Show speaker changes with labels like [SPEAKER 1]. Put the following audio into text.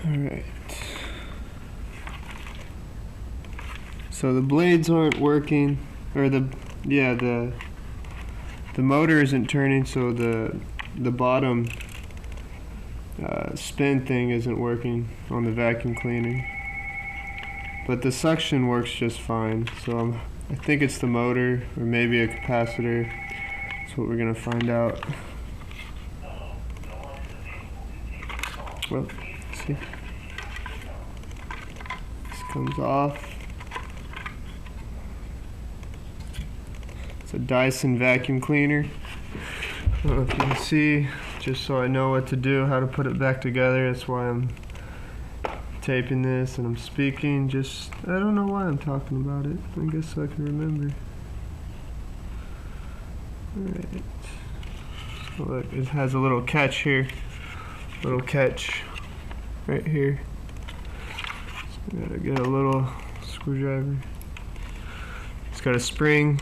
[SPEAKER 1] Alright. So the blades aren't working, or the motor isn't turning, so the bottom spin thing isn't working on the vacuum cleaner. But the suction works just fine, so I think it's the motor or maybe a capacitor. That's what we're gonna find out. Well, let's see. This comes off. It's a Dyson vacuum cleaner. I don't know if you can see, just so I know what to do, how to put it back together. That's why I'm taping this and I'm speaking. Just, I don't know why I'm talking about it. I guess so I can remember. Alright. So look, it has a little catch here. Little catch right here. So I gotta get a little screwdriver. It's got a spring.